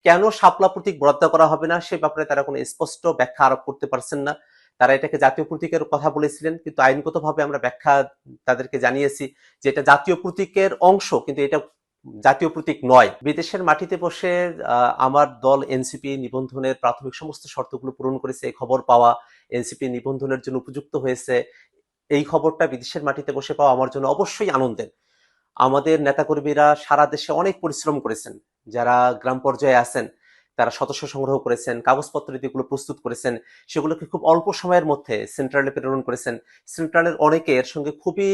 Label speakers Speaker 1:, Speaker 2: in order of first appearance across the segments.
Speaker 1: কেন শাপলা প্রতীক বরাদ্দ করা হবে না সে ব্যাপারে তারা কোনো স্পষ্ট ব্যাখ্যা আরোপ করতে পারছেন না। তারা এটাকে জাতীয় প্রতীকের কথা বলেছিলেন, কিন্তু আইনগতভাবে আমরা ব্যাখ্যা তাদেরকে জানিয়েছি যে এটা জাতীয় প্রতীকের অংশ, কিন্তু এটা জাতীয় প্রতীক নয়। বিদেশের মাটিতে বসে আমার দল এনসিপি নিবন্ধনের প্রাথমিক সমস্ত শর্তগুলো পূরণ করেছে, এই খবর পাওয়া, এনসিপি নিবন্ধনের জন্য উপযুক্ত হয়েছে, এই খবরটা বিদেশের মাটিতে বসে পাওয়া আমার জন্য অবশ্যই আনন্দের। আমাদের নেতাকর্মীরা সারা দেশে অনেক পরিশ্রম করেছেন, যারা গ্রাম পর্যায়ে আছেন তারা সদস্য সংগ্রহ করেছেন, কাগজপত্র যেগুলো প্রস্তুত করেছেন সেগুলোকে খুব অল্প সময়ের মধ্যে সেন্ট্রালে প্রেরণ করেছেন। সেন্ট্রালের অনেকে এর সঙ্গে খুবই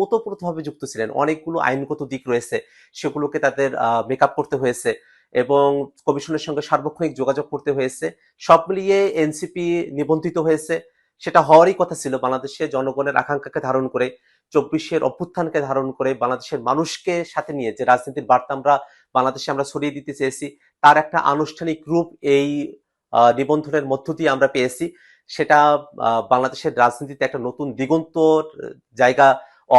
Speaker 1: ওতপ্রোতভাবে যুক্ত ছিলেন, অনেকগুলো আইনগত দিক রয়েছে সেগুলোকে তাদের মেকআপ করতে হয়েছে এবং কমিশনের সঙ্গে সার্বক্ষণিক যোগাযোগ করতে হয়েছে। সব মিলিয়ে এনসিপি নিবন্ধিত হয়েছে, সেটা হওয়ারই কথা ছিল বাংলাদেশে জনগণের আকাঙ্ক্ষাকে ধারণ করে, 24-এর অভ্যুত্থানকে ধারণ করে, বাংলাদেশের মানুষকে সাথে নিয়ে যে রাজনীতির বার্তা বাংলাদেশে আমরা ছড়িয়ে দিতে চেয়েছি তার একটা আনুষ্ঠানিক রূপ এই নিবন্ধনের মধ্য দিয়ে আমরা পেয়েছি। সেটা বাংলাদেশের রাজনীতিতে একটা নতুন দিগন্ত জায়গা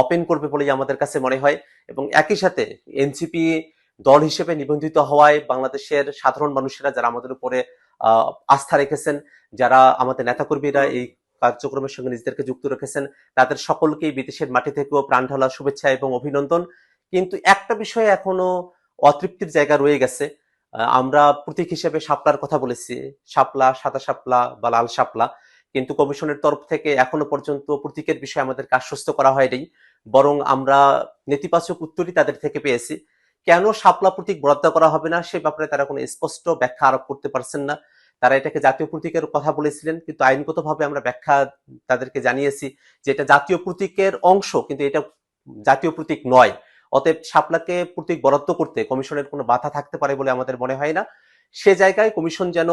Speaker 1: ওপেন করবে বলেই আমাদের কাছে মনে হয়। এবং একই সাথে এনসিপি দল হিসেবে নিবন্ধিত হওয়ায় বাংলাদেশের সাধারণ মানুষেরা যারা আমাদের উপরে আস্থা রেখেছেন, যারা আমাদের নেতাকর্মীরা এই কার্যক্রমের সঙ্গে নিজেদেরকে যুক্ত রেখেছেন, তাদের সকলকেই বিদেশের মাটি থেকেও প্রাণ ঢালা শুভেচ্ছা এবং অভিনন্দন। কিন্তু একটা বিষয়ে এখনো অতৃপ্তির জায়গা রয়ে গেছে। আমরা প্রতীক হিসেবে শাপলার কথা বলেছি, শাপলা, সাদা শাপলা বা লাল শাপলা, কিন্তু কমিশনের তরফ থেকে এখনো পর্যন্ত প্রতীকের বিষয়ে আমাদেরকে আশ্বস্ত করা হয়নি, বরং আমরা নেতিবাচক উত্তরই তাদের থেকে পেয়েছি। কেন শাপলা প্রতীক বরাদ্দ করা হবে না সে ব্যাপারে তারা কোনো স্পষ্ট ব্যাখ্যা আরোপ করতে পারছেন না। তারা এটাকে জাতীয় প্রতীকের কথা বলেছিলেন, কিন্তু আইনগতভাবে আমরা ব্যাখ্যা তাদেরকে জানিয়েছি যে এটা জাতীয় প্রতীকের অংশ, কিন্তু এটা জাতীয় প্রতীক নয়। অতএব শাপলাকে প্রতীক বরাদ্দ করতে কমিশনের কোনো বাধা থাকতে পারে বলে আমাদের মনে হয় না। সে জায়গায় কমিশন যেন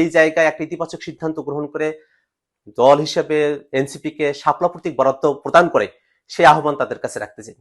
Speaker 1: এই জায়গায় একটা ইতিবাচক সিদ্ধান্ত গ্রহণ করে দল হিসেবে এনসিপি কে শাপলা প্রতীক বরাদ্দ প্রদান করে, সেই আহ্বান তাদের কাছে রাখতে চাই।